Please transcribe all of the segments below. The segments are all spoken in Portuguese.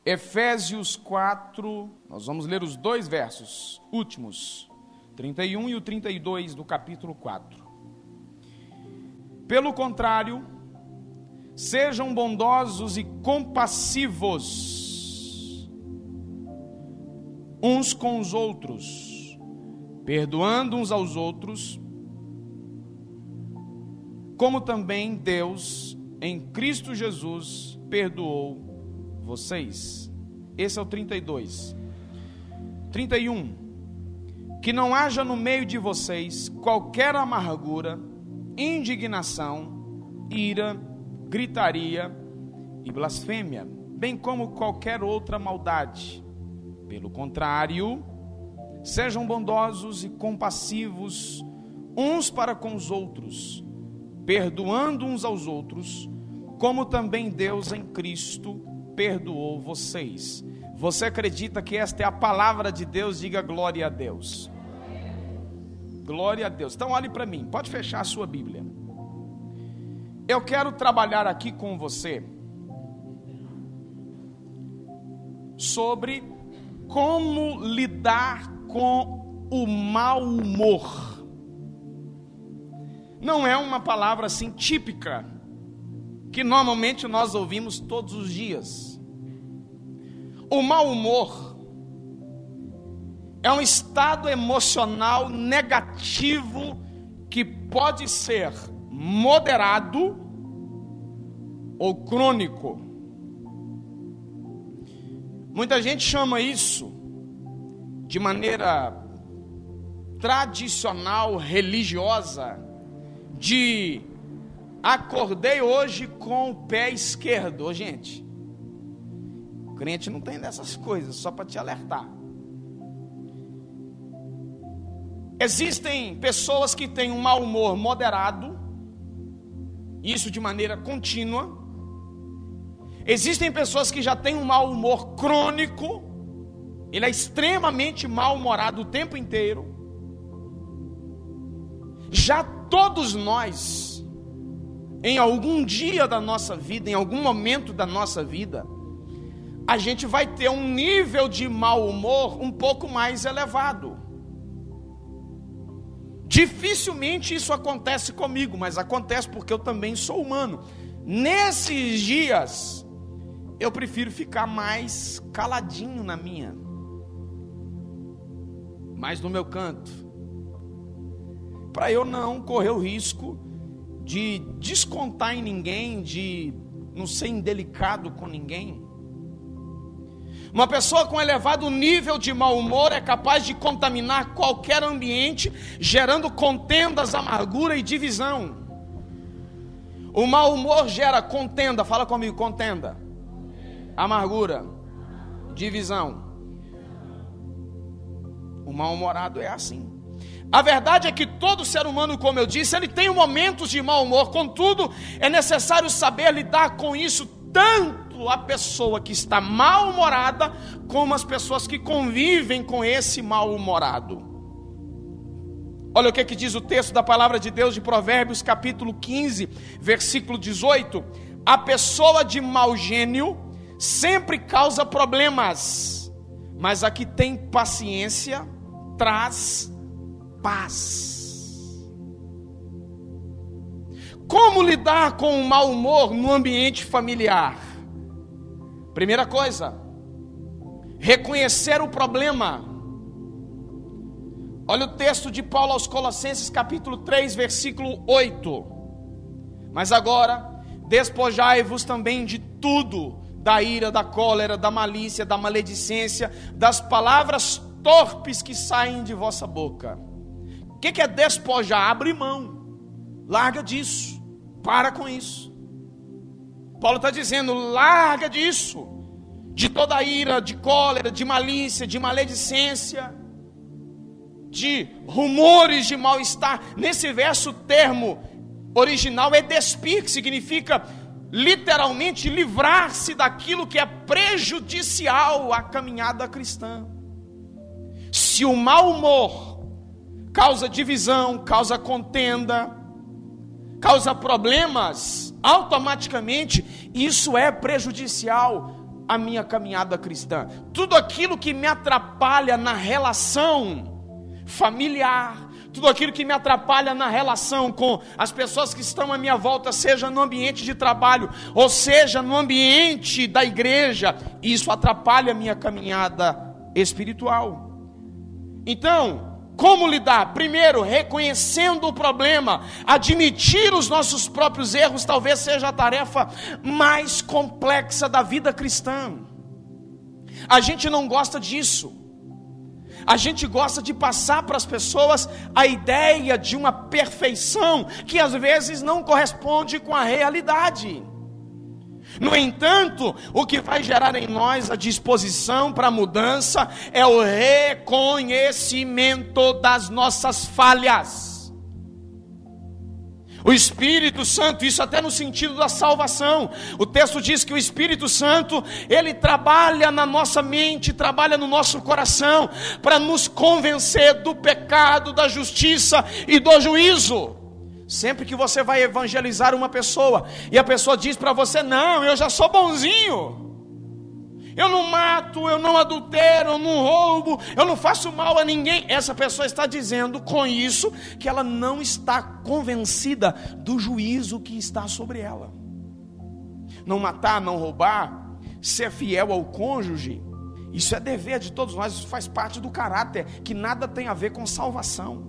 Efésios 4, nós vamos ler os dois versos últimos, 31 e o 32 do capítulo 4. Pelo contrário, sejam bondosos e compassivos uns com os outros, perdoando uns aos outros, como também Deus, em Cristo Jesus, perdoou vocês. Esse é o 32. 31. Que não haja no meio de vocês qualquer amargura, indignação, ira, gritaria e blasfêmia, bem como qualquer outra maldade. Pelo contrário, sejam bondosos e compassivos uns para com os outros, perdoando uns aos outros, como também Deus em Cristo perdoou vocês. Você acredita que esta é a palavra de Deus? Diga glória a Deus. Glória a Deus. Então olhe para mim, pode fechar a sua Bíblia. Eu quero trabalhar aqui com você sobre como lidar com o mau humor. Não é uma palavra assim típica, que normalmente nós ouvimos todos os dias. O mau humor é um estado emocional negativo que pode ser moderado ou crônico. Muita gente chama isso de maneira tradicional, religiosa, de acordei hoje com o pé esquerdo. Ô, gente, o crente não tem dessas coisas, só para te alertar. Existem pessoas que têm um mau humor moderado, isso de maneira contínua. Existem pessoas que já têm um mau humor crônico, ele é extremamente mal-humorado o tempo inteiro. Já todos nós, em algum dia da nossa vida, em algum momento da nossa vida, a gente vai ter um nível de mau humor um pouco mais elevado. Dificilmente isso acontece comigo, mas acontece porque eu também sou humano. Nesses dias, eu prefiro ficar mais caladinho na minha, mais no meu canto, para eu não correr o risco de descontar em ninguém, de não ser indelicado com ninguém. Uma pessoa com elevado nível de mau humor é capaz de contaminar qualquer ambiente, gerando contendas, amargura e divisão. O mau humor gera contenda, fala comigo, contenda, amargura, divisão. O mal-humorado é assim. A verdade é que todo ser humano, como eu disse, ele tem momentos de mau humor. Contudo, é necessário saber lidar com isso, tanto a pessoa que está mal-humorada, como as pessoas que convivem com esse mal-humorado. Olha o que diz o texto da palavra de Deus de Provérbios, capítulo 15, versículo 18. A pessoa de mau gênio sempre causa problemas, mas a que tem paciência traz paz. Como lidar com o mau humor no ambiente familiar? Primeira coisa, reconhecer o problema. Olha o texto de Paulo aos Colossenses, capítulo 3, versículo 8. Mas agora, despojai-vos também de tudo, da ira, da cólera, da malícia, da maledicência, das palavras torpes que saem de vossa boca. O que é despojar? Abre mão, larga disso, para com isso. Paulo está dizendo, larga disso, de toda ira, de cólera, de malícia, de maledicência, de rumores de mal-estar. Nesse verso, o termo original é despir, que significa literalmente livrar-se daquilo que é prejudicial à caminhada cristã. Se o mau humor causa divisão, causa contenda, causa problemas, automaticamente isso é prejudicial a minha caminhada cristã. Tudo aquilo que me atrapalha na relação familiar, tudo aquilo que me atrapalha na relação com as pessoas que estão à minha volta, seja no ambiente de trabalho, ou seja no ambiente da igreja, isso atrapalha a minha caminhada espiritual. Então, como lidar? Primeiro, reconhecendo o problema. Admitir os nossos próprios erros talvez seja a tarefa mais complexa da vida cristã. A gente não gosta disso. A gente gosta de passar para as pessoas a ideia de uma perfeição que às vezes não corresponde com a realidade. No entanto, o que vai gerar em nós a disposição para a mudança é o reconhecimento das nossas falhas. O Espírito Santo, isso até no sentido da salvação. O texto diz que o Espírito Santo, ele trabalha na nossa mente, trabalha no nosso coração, para nos convencer do pecado, da justiça e do juízo. Sempre que você vai evangelizar uma pessoa, e a pessoa diz para você: não, eu já sou bonzinho, eu não mato, eu não adultero, eu não roubo, eu não faço mal a ninguém. Essa pessoa está dizendo com isso que ela não está convencida do juízo que está sobre ela. Não matar, não roubar, ser fiel ao cônjuge, isso é dever de todos nós, isso faz parte do caráter, que nada tem a ver com salvação.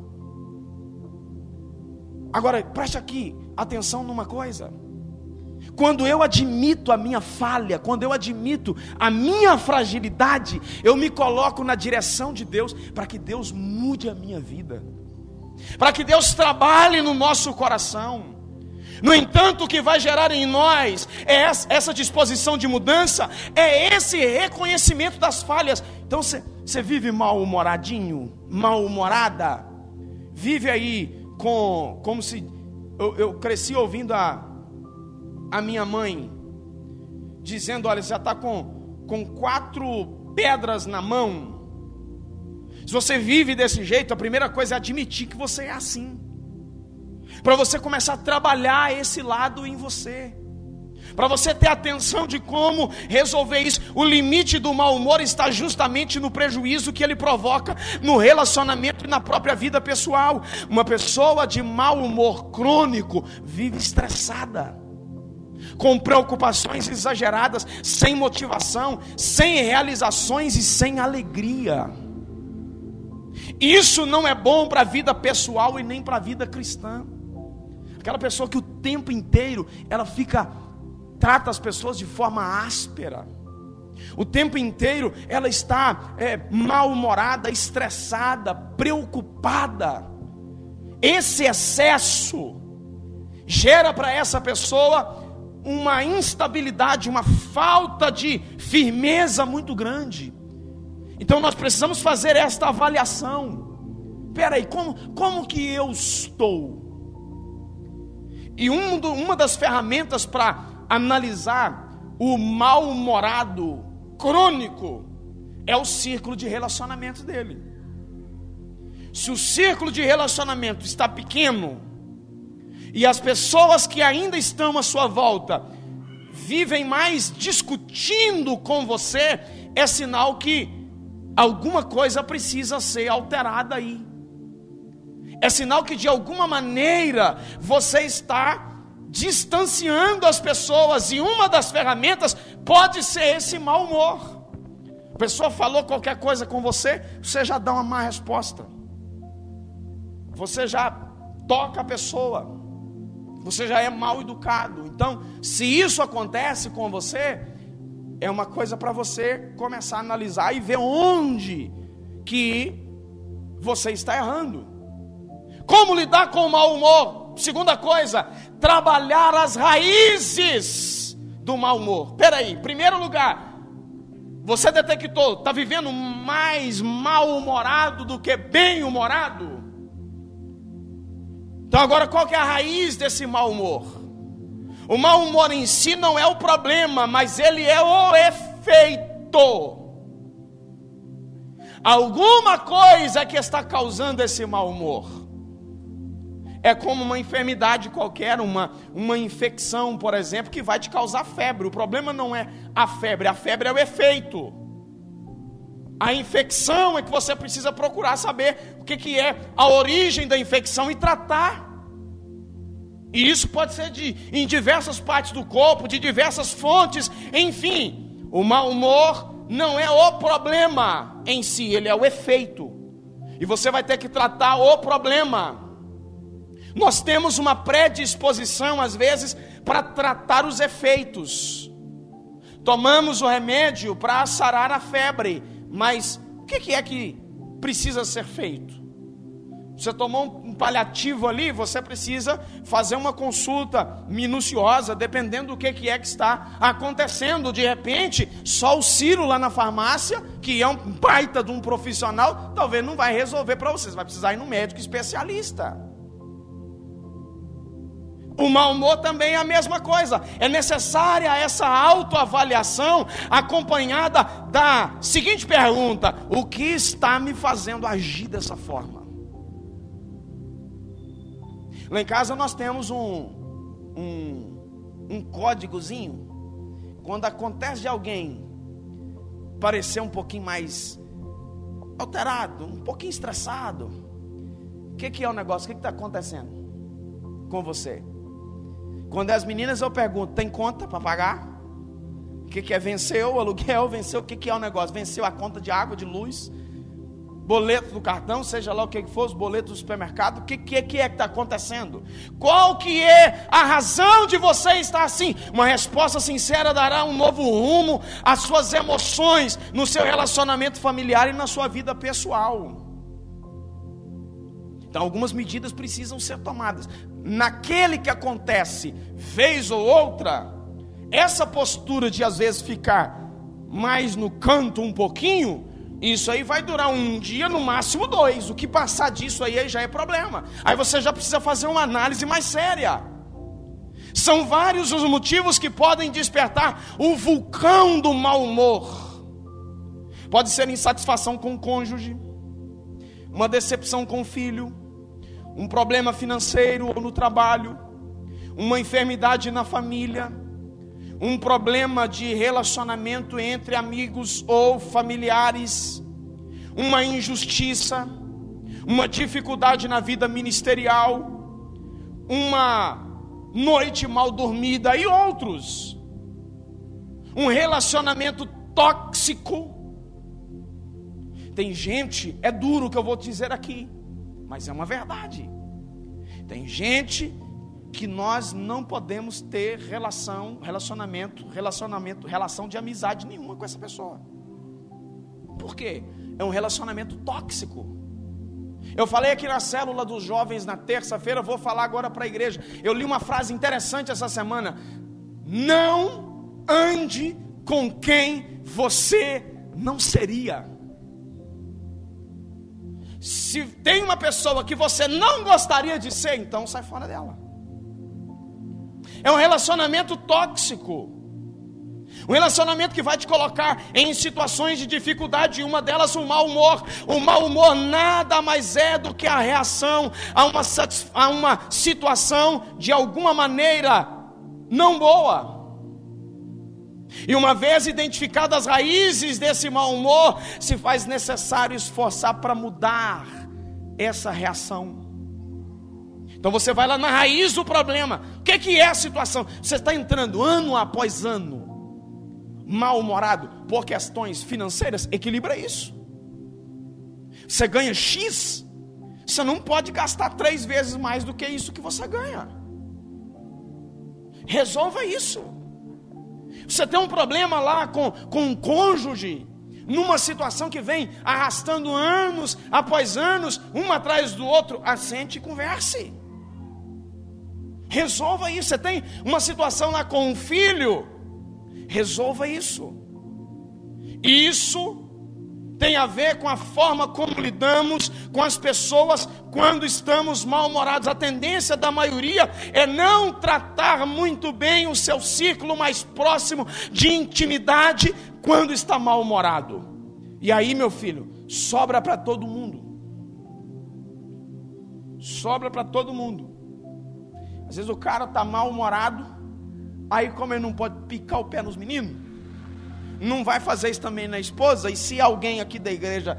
Agora, preste aqui atenção numa coisa. Quando eu admito a minha falha, quando eu admito a minha fragilidade, eu me coloco na direção de Deus, para que Deus mude a minha vida, para que Deus trabalhe no nosso coração. No entanto, o que vai gerar em nós é essa disposição de mudança, é esse reconhecimento das falhas. Então você vive mal-humoradinho, mal-humorada, vive aí como se... Eu cresci ouvindo a minha mãe dizendo: olha, você já está com 4 pedras na mão. Se você vive desse jeito, a primeira coisa é admitir que você é assim, para você começar a trabalhar esse lado em você, para você ter atenção de como resolver isso. O limite do mau humor está justamente no prejuízo que ele provoca no relacionamento e na própria vida pessoal. Uma pessoa de mau humor crônico vive estressada, com preocupações exageradas, sem motivação, sem realizações e sem alegria. Isso não é bom para a vida pessoal e nem para a vida cristã. Aquela pessoa que o tempo inteiro ela trata as pessoas de forma áspera, o tempo inteiro ela está mal-humorada, estressada, preocupada. Esse excesso gera para essa pessoa uma instabilidade, uma falta de firmeza muito grande. Então nós precisamos fazer esta avaliação. Espera aí, como que eu estou? E uma das ferramentas para analisar o mal-humorado crônico é o círculo de relacionamento dele. Se o círculo de relacionamento está pequeno, e as pessoas que ainda estão à sua volta vivem mais discutindo com você, é sinal que alguma coisa precisa ser alterada aí. É sinal que de alguma maneira você está distanciando as pessoas, e uma das ferramentas pode ser esse mau humor. A pessoa falou qualquer coisa com você, você já dá uma má resposta, você já toca a pessoa, você já é mal educado. Então, se isso acontece com você, é uma coisa para você começar a analisar e ver onde que você está errando. Como lidar com o mau humor? Segunda coisa, trabalhar as raízes do mau humor. Peraí, primeiro lugar, você detectou, está vivendo mais mal-humorado do que bem-humorado? Então agora, qual que é a raiz desse mau humor? O mau humor em si não é o problema, mas ele é o efeito. Alguma coisa que está causando esse mau humor. É como uma enfermidade qualquer, uma infecção, por exemplo, que vai te causar febre. O problema não é a febre é o efeito. A infecção é que você precisa procurar saber o que é a origem da infecção e tratar. E isso pode ser em diversas partes do corpo, de diversas fontes, enfim. O mau humor não é o problema em si, ele é o efeito. E você vai ter que tratar o problema. Nós temos uma predisposição, às vezes, para tratar os efeitos. Tomamos o remédio para sarar a febre, mas o que é que precisa ser feito? Você tomou um paliativo ali, você precisa fazer uma consulta minuciosa, dependendo do que é que está acontecendo. De repente, só o Ciro lá na farmácia, que é um baita de um profissional, talvez não vai resolver para você, você vai precisar ir no médico especialista. O mau humor também é a mesma coisa. É necessária essa autoavaliação acompanhada da seguinte pergunta: o que está me fazendo agir dessa forma? Lá em casa nós temos um códigozinho. Quando acontece de alguém parecer um pouquinho mais alterado, um pouquinho estressado, o que é o negócio? O que está acontecendo com você? Quando as meninas eu pergunto, tem conta para pagar? O que é? Venceu o aluguel? Venceu o que é o negócio? Venceu a conta de água, de luz? Boleto do cartão, seja lá o que for, os boletos do supermercado? O que é que está acontecendo? Qual que é a razão de você estar assim? Uma resposta sincera dará um novo rumo às suas emoções, no seu relacionamento familiar e na sua vida pessoal. Então algumas medidas precisam ser tomadas. Naquele que acontece vez ou outra, essa postura de às vezes ficar mais no canto um pouquinho, isso aí vai durar um dia, no máximo 2. O que passar disso aí já é problema. Aí você já precisa fazer uma análise mais séria. São vários os motivos que podem despertar o vulcão do mau humor. Pode ser insatisfação com o cônjuge, uma decepção com o filho, um problema financeiro ou no trabalho, uma enfermidade na família, um problema de relacionamento entre amigos ou familiares, uma injustiça, uma dificuldade na vida ministerial, uma noite mal dormida e outros, um relacionamento tóxico. Tem gente, é duro o que eu vou te dizer aqui, mas é uma verdade. Tem gente que nós não podemos ter relação de amizade nenhuma com essa pessoa. Por quê? É um relacionamento tóxico. Eu falei aqui na célula dos jovens na terça-feira, vou falar agora para a igreja. Eu li uma frase interessante essa semana: não ande com quem você não seria. Se tem uma pessoa que você não gostaria de ser, então sai fora dela. É um relacionamento tóxico, um relacionamento que vai te colocar em situações de dificuldade, e uma delas o mau humor. O mau humor nada mais é do que a reação a uma situação de alguma maneira não boa. E uma vez identificadas as raízes desse mau humor, se faz necessário esforçar para mudar essa reação. Então você vai lá na raiz do problema. O que é a situação? Você está entrando ano após ano mal-humorado por questões financeiras? Equilibra isso. Você ganha X, você não pode gastar 3 vezes mais do que isso que você ganha. Resolva isso. Você tem um problema lá com um cônjuge, numa situação que vem arrastando anos após anos, um atrás do outro, assente e converse. Resolva isso. Você tem uma situação lá com um filho, resolva isso. Isso tem a ver com a forma como lidamos com as pessoas quando estamos mal-humorados. A tendência da maioria é não tratar muito bem o seu círculo mais próximo de intimidade quando está mal-humorado. E aí, meu filho, sobra para todo mundo. sobra para todo mundo. Às vezes o cara está mal-humorado, aí como ele não pode picar o pé nos meninos, não vai fazer isso também na esposa. E se alguém aqui da igreja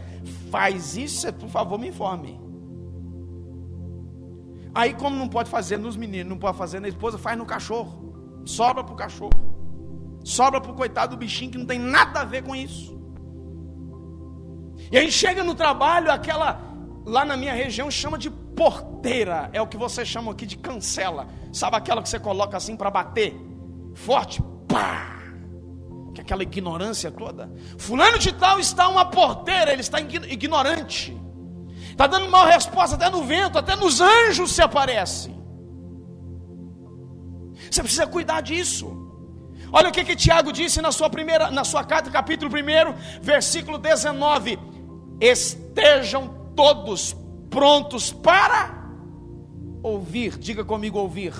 faz isso, por favor me informe. Aí como não pode fazer nos meninos, não pode fazer na esposa, faz no cachorro. Sobra para o cachorro. Sobra para o coitado do bichinho que não tem nada a ver com isso. E aí chega no trabalho, aquela, lá na minha região chama de porteira, é o que vocês chamam aqui de cancela. Sabe aquela que você coloca assim para bater? Forte, pá! Que é aquela ignorância toda. Fulano de tal está uma porteira, ele está ignorante. Está dando mal resposta até no vento, até nos anjos se aparece. Você precisa cuidar disso. Olha o que Tiago disse na sua carta, capítulo 1, versículo 19. Estejam todos prontos para ouvir. Diga comigo, ouvir.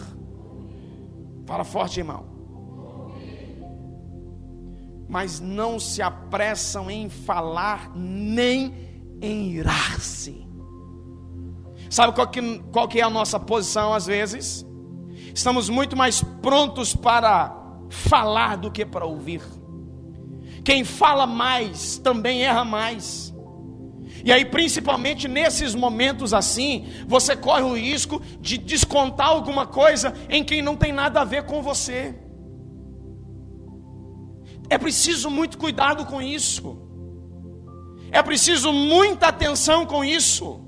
Fala forte, irmão. Mas não se apressam em falar, nem em irar-se. Sabe qual que é a nossa posição às vezes? Estamos muito mais prontos para falar do que para ouvir. Quem fala mais também erra mais. E aí, principalmente nesses momentos assim, você corre o risco de descontar alguma coisa em quem não tem nada a ver com você. É preciso muito cuidado com isso. É preciso muita atenção com isso.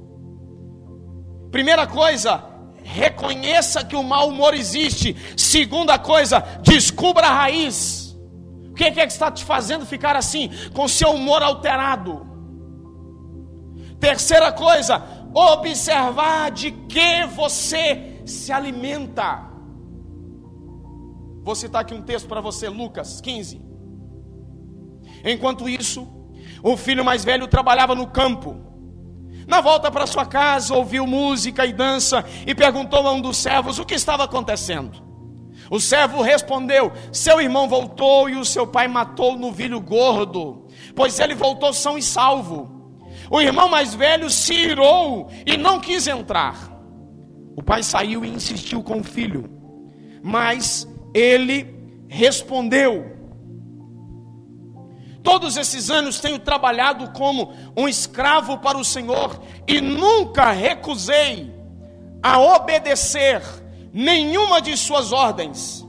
Primeira coisa, reconheça que o mau humor existe. Segunda coisa, descubra a raiz. O que é que está te fazendo ficar assim, com seu humor alterado? Terceira coisa, observar de que você se alimenta. Vou citar aqui um texto para você, Lucas 15. Enquanto isso, o filho mais velho trabalhava no campo. Na volta para sua casa, ouviu música e dança e perguntou a um dos servos o que estava acontecendo. O servo respondeu: seu irmão voltou e o seu pai matou o novilho gordo, pois ele voltou são e salvo. O irmão mais velho se irou e não quis entrar. O pai saiu e insistiu com o filho, mas ele respondeu: todos esses anos tenho trabalhado como um escravo para o Senhor e nunca recusei a obedecer nenhuma de suas ordens.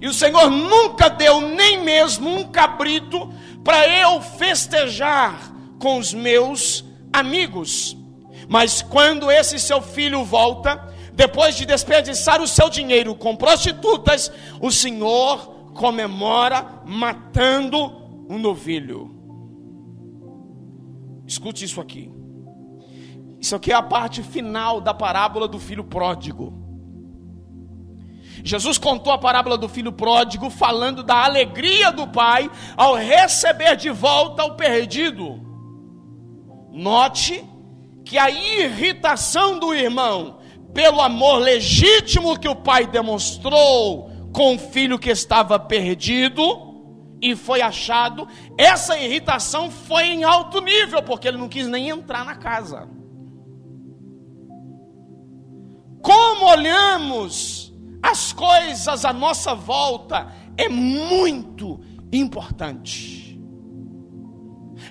E o Senhor nunca deu nem mesmo um cabrito para eu festejar com os meus amigos. Mas quando esse seu filho volta, depois de desperdiçar o seu dinheiro com prostitutas, o Senhor comemora matando um novilho. Escute isso aqui. Isso aqui é a parte final da parábola do filho pródigo. Jesus contou a parábola do filho pródigo falando da alegria do pai ao receber de volta o perdido. Note que a irritação do irmão pelo amor legítimo que o pai demonstrou com o filho que estava perdido e foi achado, essa irritação foi em alto nível, porque ele não quis nem entrar na casa. Como olhamos as coisas à nossa volta é muito importante.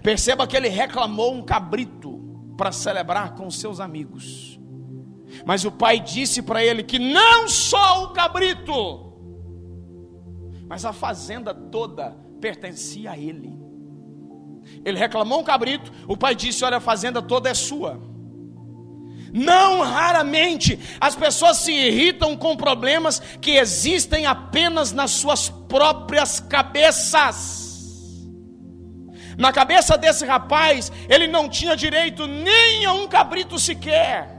Perceba que ele reclamou um cabrito para celebrar com seus amigos, mas o pai disse para ele que não só o cabrito, mas a fazenda toda pertencia a ele. Ele reclamou um cabrito, o pai disse: olha, a fazenda toda é sua. Não raramente as pessoas se irritam com problemas que existem apenas nas suas próprias cabeças. Na cabeça desse rapaz, ele não tinha direito nem a um cabrito sequer,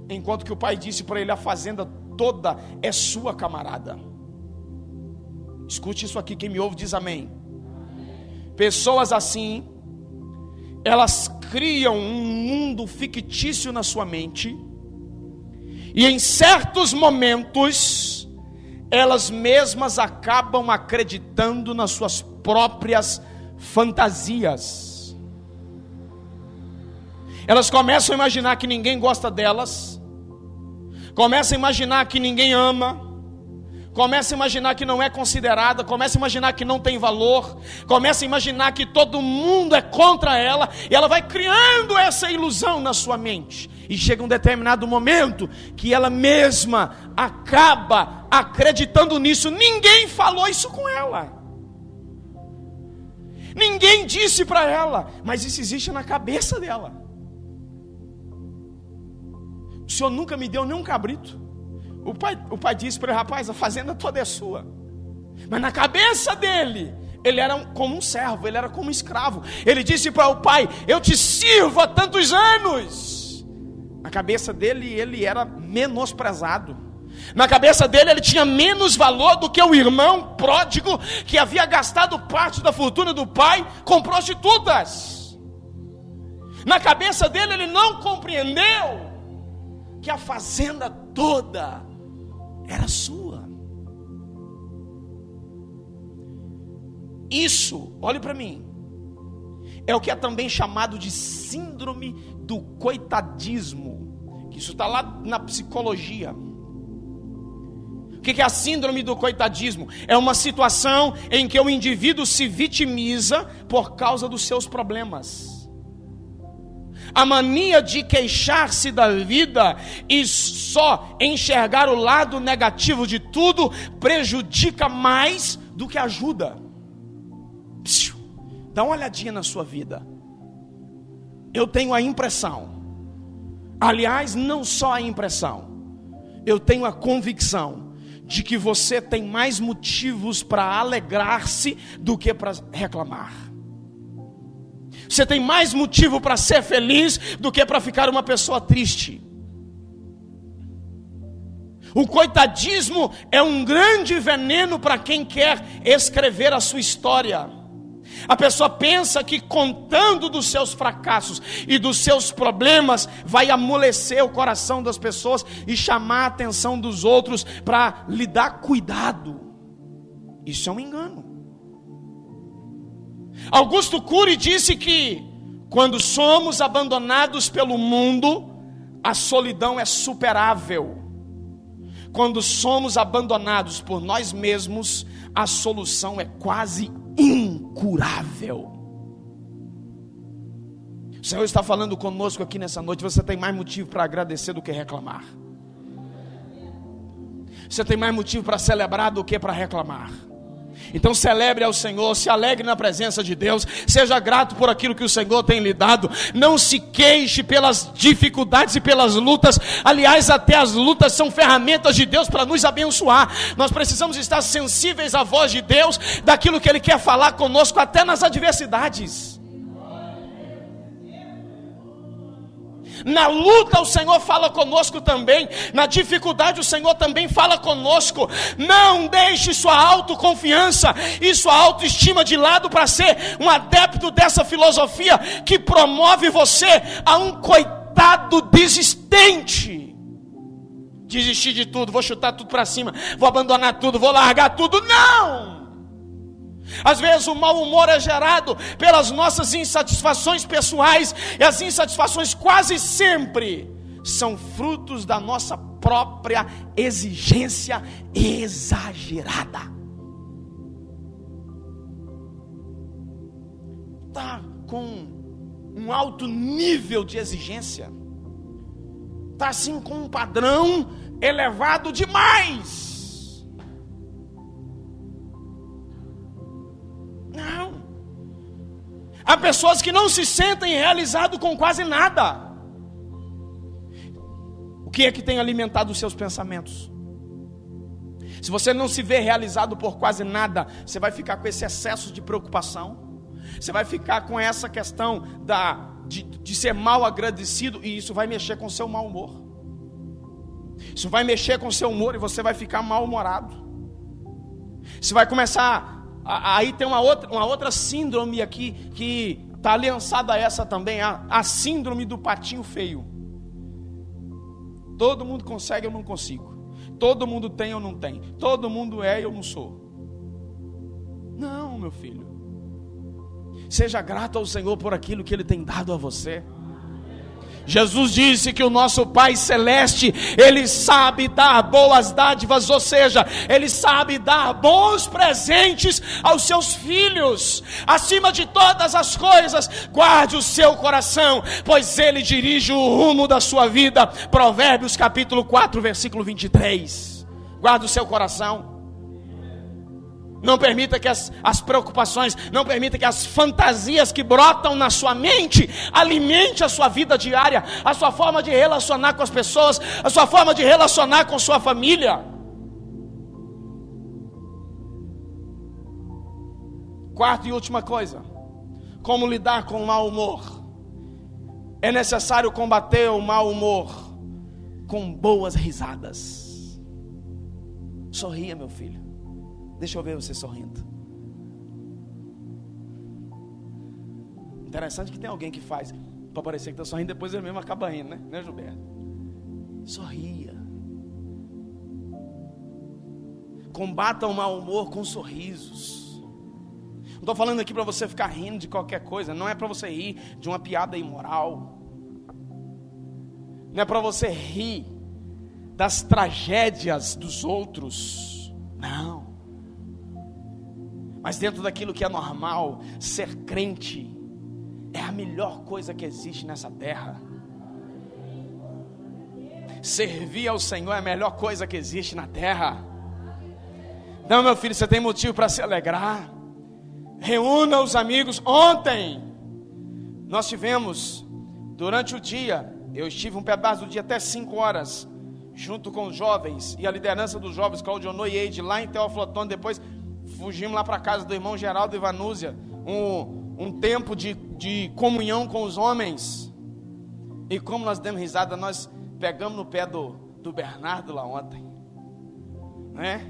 enquanto que o pai disse para ele: a fazenda toda é sua, camarada. Escute isso aqui, quem me ouve diz amém. Pessoas assim, elas criam um mundo fictício na sua mente, e em certos momentos elas mesmas acabam acreditando nas suas próprias fantasias. Elas começam a imaginar que ninguém gosta delas, Começa a imaginar que ninguém ama. Começa a imaginar que não é considerada. Começa a imaginar que não tem valor. Começa a imaginar que todo mundo é contra ela. E ela vai criando essa ilusão na sua mente. E chega um determinado momento que ela mesma acaba acreditando nisso. Ninguém falou isso com ela. Ninguém disse para ela. Mas isso existe na cabeça dela. O Senhor nunca me deu nem um cabrito. O pai disse para ele: rapaz, a fazenda toda é sua. Mas na cabeça dele, ele era como um servo, ele era como um escravo. Ele disse para o pai: eu te sirvo há tantos anos. Na cabeça dele, ele era menosprezado. Na cabeça dele, ele tinha menos valor do que o irmão pródigo que havia gastado parte da fortuna do pai com prostitutas. Na cabeça dele, ele não compreendeu que a fazenda toda era sua. Isso, olhe para mim, é o que é também chamado de síndrome do coitadismo. Isso está lá na psicologia. O que é a síndrome do coitadismo? É uma situação em que o indivíduo se vitimiza por causa dos seus problemas. A mania de queixar-se da vida e só enxergar o lado negativo de tudo prejudica mais do que ajuda. Dá uma olhadinha na sua vida. Eu tenho a impressão, aliás, não só a impressão, eu tenho a convicção de que você tem mais motivos para alegrar-se do que para reclamar. Você tem mais motivo para ser feliz do que para ficar uma pessoa triste. O coitadismo é um grande veneno para quem quer escrever a sua história. A pessoa pensa que contando dos seus fracassos e dos seus problemas vai amolecer o coração das pessoas e chamar a atenção dos outros para lhe dar cuidado. Isso é um engano. Augusto Cury disse que quando somos abandonados pelo mundo, a solidão é superável. Quando somos abandonados por nós mesmos, a solução é quase incurável. O Senhor está falando conosco aqui nessa noite. Você tem mais motivo para agradecer do que reclamar. Você tem mais motivo para celebrar do que para reclamar. Então celebre ao Senhor, se alegre na presença de Deus, seja grato por aquilo que o Senhor tem lhe dado. Não se queixe pelas dificuldades e pelas lutas. Aliás, até as lutas são ferramentas de Deus para nos abençoar. Nós precisamos estar sensíveis à voz de Deus, daquilo que Ele quer falar conosco até nas adversidades. Na luta o Senhor fala conosco também. Na dificuldade o Senhor também fala conosco. Não deixe sua autoconfiança e sua autoestima de lado para ser um adepto dessa filosofia que promove você a um coitado desistente. Desistir de tudo, vou chutar tudo para cima, vou abandonar tudo, vou largar tudo. Não! Às vezes o mau humor é gerado pelas nossas insatisfações pessoais, e as insatisfações quase sempre são frutos da nossa própria exigência exagerada. Está com um alto nível de exigência, está assim com um padrão elevado demais. Não. Há pessoas que não se sentem realizadas com quase nada. O que é que tem alimentado os seus pensamentos? Se você não se vê realizado por quase nada, você vai ficar com esse excesso de preocupação. Você vai ficar com essa questão de ser mal agradecido, e isso vai mexer com o seu mau humor. Isso vai mexer com o seu humor e você vai ficar mal-humorado. Você vai começar... Aí tem uma outra síndrome aqui que está aliançada a essa também, a síndrome do patinho feio. Todo mundo consegue, eu não consigo. Todo mundo tem, eu não tenho. Todo mundo é, eu não sou. Não, meu filho. Seja grato ao Senhor por aquilo que Ele tem dado a você. Jesus disse que o nosso Pai Celeste, Ele sabe dar boas dádivas, ou seja, Ele sabe dar bons presentes aos seus filhos. Acima de todas as coisas, guarde o seu coração, pois Ele dirige o rumo da sua vida. Provérbios capítulo 4, versículo 23. Guarde o seu coração. Não permita que as preocupações, não permita que as fantasias que brotam na sua mente alimente a sua vida diária, a sua forma de relacionar com as pessoas, a sua forma de relacionar com sua família. Quarta e última coisa, como lidar com o mau humor. É necessário combater o mau humor com boas risadas. Sorria, meu filho. Deixa eu ver você sorrindo. Interessante que tem alguém que faz para parecer que está sorrindo, depois ele mesmo acaba rindo, né, Gilberto? Sorria. Combata o mau humor com sorrisos. Não estou falando aqui para você ficar rindo de qualquer coisa. Não é para você rir de uma piada imoral. Não é para você rir das tragédias dos outros. Não. Mas dentro daquilo que é normal, ser crente é a melhor coisa que existe nessa terra. Servir ao Senhor é a melhor coisa que existe na terra. Então, meu filho, você tem motivo para se alegrar. Reúna os amigos. Ontem nós tivemos, durante o dia, eu estive um pedaço do dia até 5 horas, junto com os jovens e a liderança dos jovens, Claudionor e Eide, lá em Teófilo Otoni. Depois fugimos lá para a casa do irmão Geraldo e Vanúzia, um tempo de comunhão com os homens. E como nós demos risada, nós pegamos no pé do Bernardo lá ontem, né?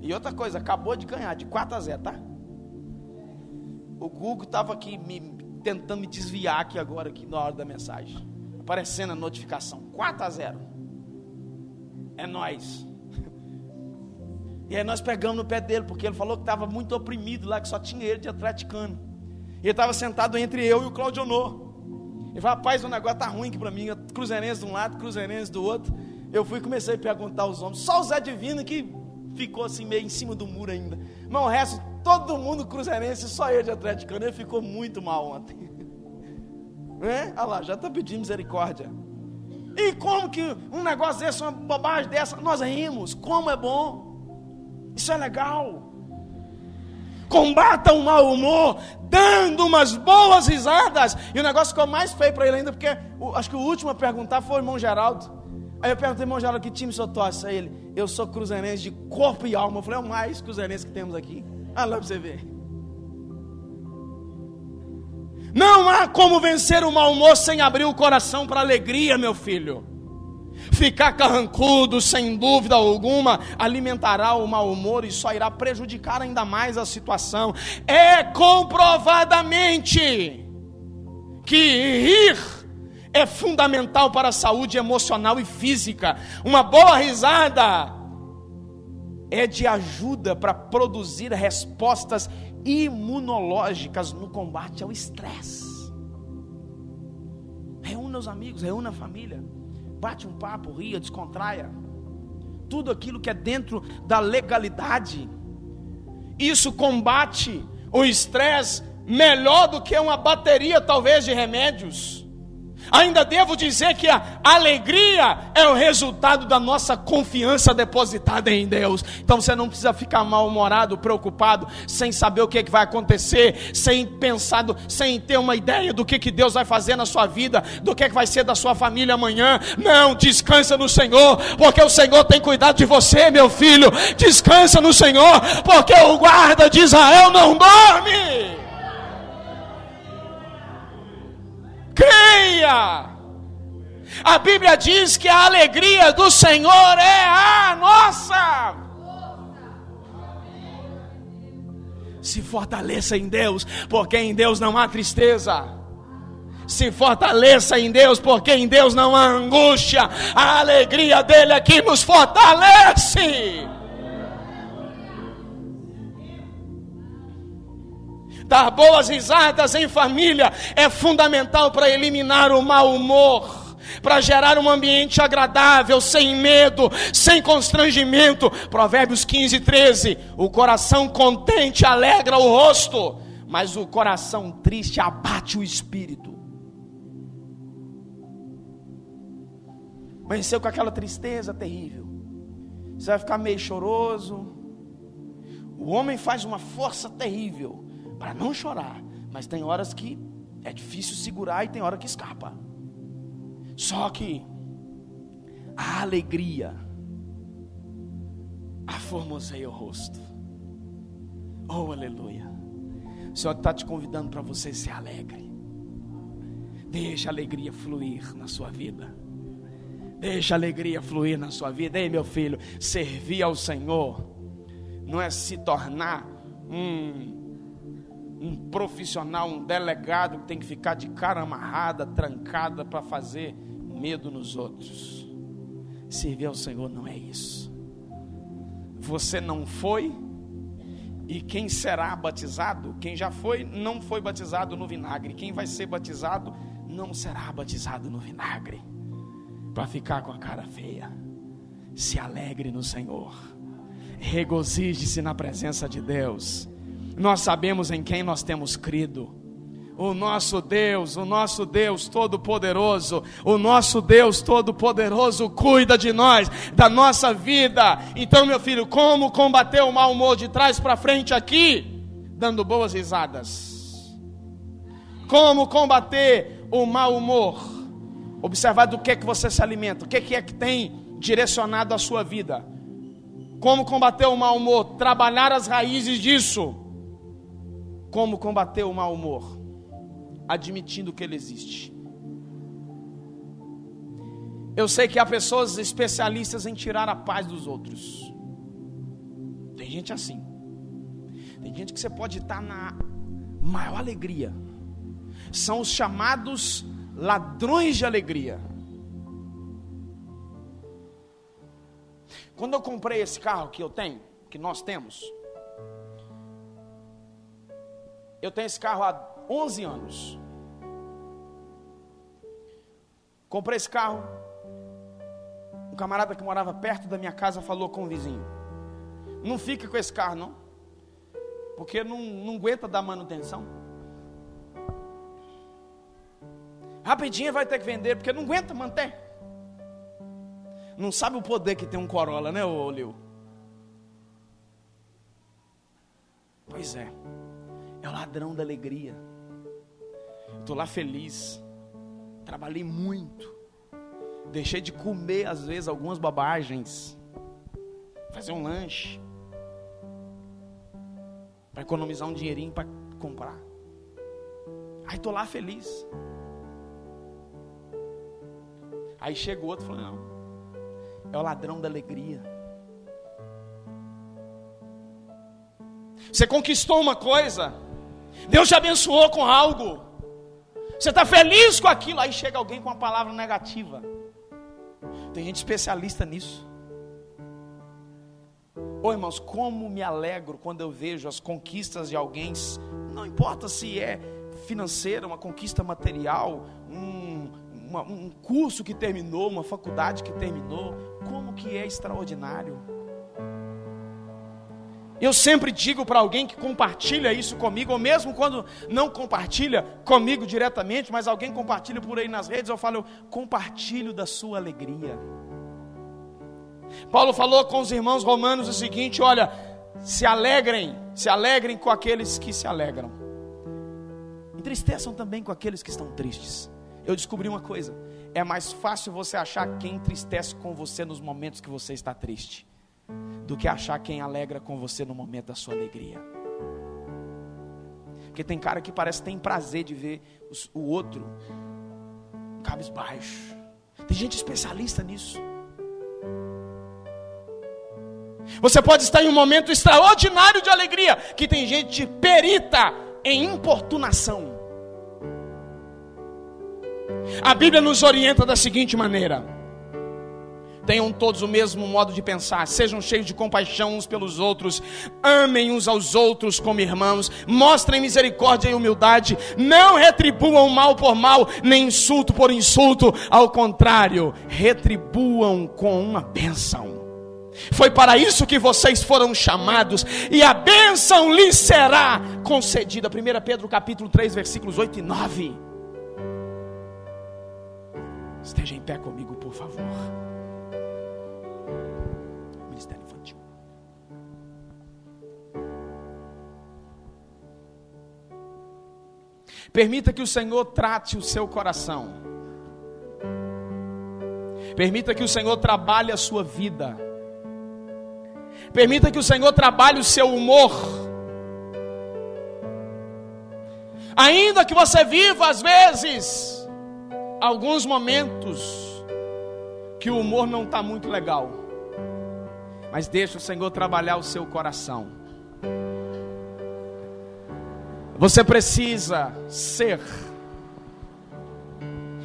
E outra coisa, acabou de ganhar de 4-0, tá? O Google estava aqui tentando me desviar aqui agora, aqui na hora da mensagem, aparecendo a notificação, 4-0, é nóis. E aí nós pegamos no pé dele, porque ele falou que estava muito oprimido lá, que só tinha ele de atleticano. E ele estava sentado entre eu e o Claudionor. Ele falou: rapaz, o negócio está ruim aqui para mim, cruzeirense de um lado, cruzeirense do outro. Eu fui e comecei a perguntar aos homens, só o Zé Divino que ficou assim meio em cima do muro ainda. Mas o resto, todo mundo cruzeirense, só ele de atleticano. Ele ficou muito mal ontem. Olha lá, já está pedindo misericórdia. E como que um negócio desse, uma bobagem dessa, nós rimos, como é bom. Isso é legal. Combata o mau humor dando umas boas risadas. E o negócio ficou mais feio para ele ainda, porque acho que o último a perguntar foi o irmão Geraldo. Aí eu perguntei: irmão Geraldo, que time o senhor torce? Aí ele: eu sou cruzeirense de corpo e alma. Eu falei: é o mais cruzeirense que temos aqui. Olha lá para você ver. Não há como vencer o mau humor sem abrir o coração para alegria, meu filho. Ficar carrancudo, sem dúvida alguma, alimentará o mau humor e só irá prejudicar ainda mais a situação. É comprovadamente que rir é fundamental para a saúde emocional e física. Uma boa risada é de ajuda para produzir respostas imunológicas no combate ao estresse. Reúna os amigos, reúna a família. Bate um papo, ria, descontraia. Tudo aquilo que é dentro da legalidade. Isso combate o estresse melhor do que uma bateria talvez de remédios. Ainda devo dizer que a alegria é o resultado da nossa confiança depositada em Deus. Então você não precisa ficar mal-humorado, preocupado, sem saber o que vai acontecer, sem pensar, sem ter uma ideia do que Deus vai fazer na sua vida, do que vai ser da sua família amanhã. Não, descansa no Senhor, porque o Senhor tem cuidado de você, meu filho. Descansa no Senhor, porque o guarda de Israel não dorme. Creia. A Bíblia diz que a alegria do Senhor é a nossa. Se fortaleça em Deus, porque em Deus não há tristeza. Se fortaleça em Deus, porque em Deus não há angústia. A alegria dele é que nos fortalece. Dar boas risadas em família é fundamental para eliminar o mau humor, para gerar um ambiente agradável, sem medo, sem constrangimento. Provérbios 15:13, o coração contente alegra o rosto, mas o coração triste abate o espírito. Amanheceu com aquela tristeza terrível, você vai ficar meio choroso. O homem faz uma força terrível para não chorar, mas tem horas que é difícil segurar e tem hora que escapa. Só que a alegria aformoseia o rosto. Oh, aleluia. O Senhor está te convidando para você ser alegre. Deixa a alegria fluir na sua vida. Deixa a alegria fluir na sua vida. Ei, meu filho, servir ao Senhor não é se tornar um profissional, um delegado que tem que ficar de cara amarrada, trancada para fazer medo nos outros. Servir ao Senhor não é isso. Você não foi, e quem será batizado, quem já foi, não foi batizado no vinagre. Quem vai ser batizado, não será batizado no vinagre, para ficar com a cara feia. Se alegre no Senhor, regozije-se na presença de Deus. Nós sabemos em quem nós temos crido. O nosso Deus Todo-Poderoso, o nosso Deus Todo-Poderoso cuida de nós, da nossa vida. Então, meu filho, como combater o mau humor? De trás para frente aqui, dando boas risadas. Como combater o mau humor? Observar do que você se alimenta, o que é que tem direcionado a sua vida. Como combater o mau humor? Trabalhar as raízes disso. Como combater o mau humor? Admitindo que ele existe. Eu sei que há pessoas especialistas em tirar a paz dos outros. Tem gente assim. Tem gente que você pode estar na maior alegria. São os chamados ladrões de alegria. Quando eu comprei esse carro que eu tenho, que nós temos, eu tenho esse carro há 11 anos. Comprei esse carro. Um camarada que morava perto da minha casa falou com o vizinho: não fica com esse carro não, porque não aguenta dar manutenção. Rapidinho vai ter que vender, porque não aguenta manter. Não sabe o poder que tem um Corolla, né, ô Leo? Pois é. É o ladrão da alegria. Estou lá feliz. Trabalhei muito. Deixei de comer, às vezes, algumas bobagens. Fazer um lanche. Para economizar um dinheirinho para comprar. Aí estou lá feliz. Aí chega o outro e fala: não, é o ladrão da alegria. Você conquistou uma coisa, Deus te abençoou com algo, você está feliz com aquilo, aí chega alguém com uma palavra negativa. Tem gente especialista nisso. Ô irmãos, como me alegro quando eu vejo as conquistas de alguém, não importa se é financeira, uma conquista material, um curso que terminou, uma faculdade que terminou, como que é extraordinário. Eu sempre digo para alguém que compartilha isso comigo, ou mesmo quando não compartilha comigo diretamente, mas alguém compartilha por aí nas redes, eu falo: eu compartilho da sua alegria. Paulo falou com os irmãos romanos o seguinte: olha, se alegrem com aqueles que se alegram, entristeçam também com aqueles que estão tristes. Eu descobri uma coisa: é mais fácil você achar quem entristece com você nos momentos que você está triste, do que achar quem alegra com você no momento da sua alegria. Porque tem cara que parece que tem prazer de ver o outro cabisbaixo. Tem gente especialista nisso. Você pode estar em um momento extraordinário de alegria, que tem gente perita em importunação. A Bíblia nos orienta da seguinte maneira: Tenham todos o mesmo modo de pensar, sejam cheios de compaixão uns pelos outros, amem uns aos outros como irmãos, mostrem misericórdia e humildade, não retribuam mal por mal, nem insulto por insulto, ao contrário, retribuam com uma bênção. Foi para isso que vocês foram chamados, e a bênção lhes será concedida. 1 Pedro capítulo 3, versículos 8 e 9. Esteja em pé comigo, por favor. Ministério infantil. Permita que o Senhor trate o seu coração. Permita que o Senhor trabalhe a sua vida. Permita que o Senhor trabalhe o seu humor. Ainda que você viva às vezes alguns momentos que o humor não está muito legal, mas deixa o Senhor trabalhar o seu coração. Você precisa ser,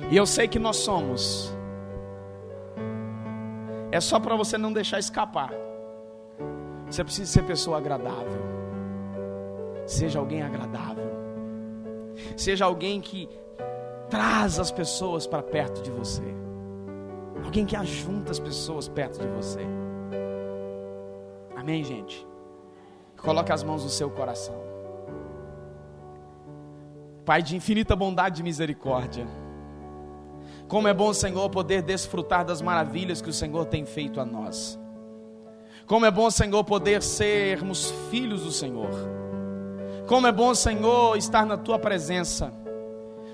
e eu sei que nós somos, é só para você não deixar escapar. Você precisa ser pessoa agradável. Seja alguém agradável. Seja alguém que traz as pessoas para perto de você. Alguém que ajunta as pessoas perto de você. Amém, gente? Coloque as mãos no seu coração. Pai de infinita bondade e misericórdia, como é bom, Senhor, poder desfrutar das maravilhas que o Senhor tem feito a nós. Como é bom, Senhor, poder sermos filhos do Senhor. Como é bom, Senhor, estar na Tua presença.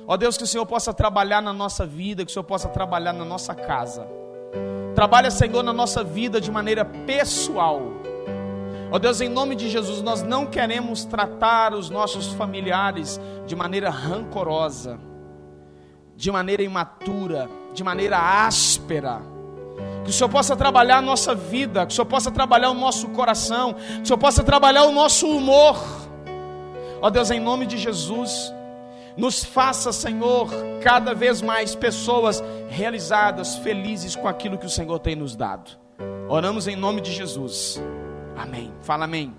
Ó Deus, que o Senhor possa trabalhar na nossa vida, que o Senhor possa trabalhar na nossa casa. Trabalha, Senhor, na nossa vida de maneira pessoal. Ó Deus, em nome de Jesus, nós não queremos tratar os nossos familiares de maneira rancorosa, de maneira imatura, de maneira áspera. Que o Senhor possa trabalhar a nossa vida, que o Senhor possa trabalhar o nosso coração, que o Senhor possa trabalhar o nosso humor. Ó Deus, em nome de Jesus, nos faça, Senhor, cada vez mais pessoas realizadas, felizes com aquilo que o Senhor tem nos dado. Oramos em nome de Jesus. Amém. Fala amém.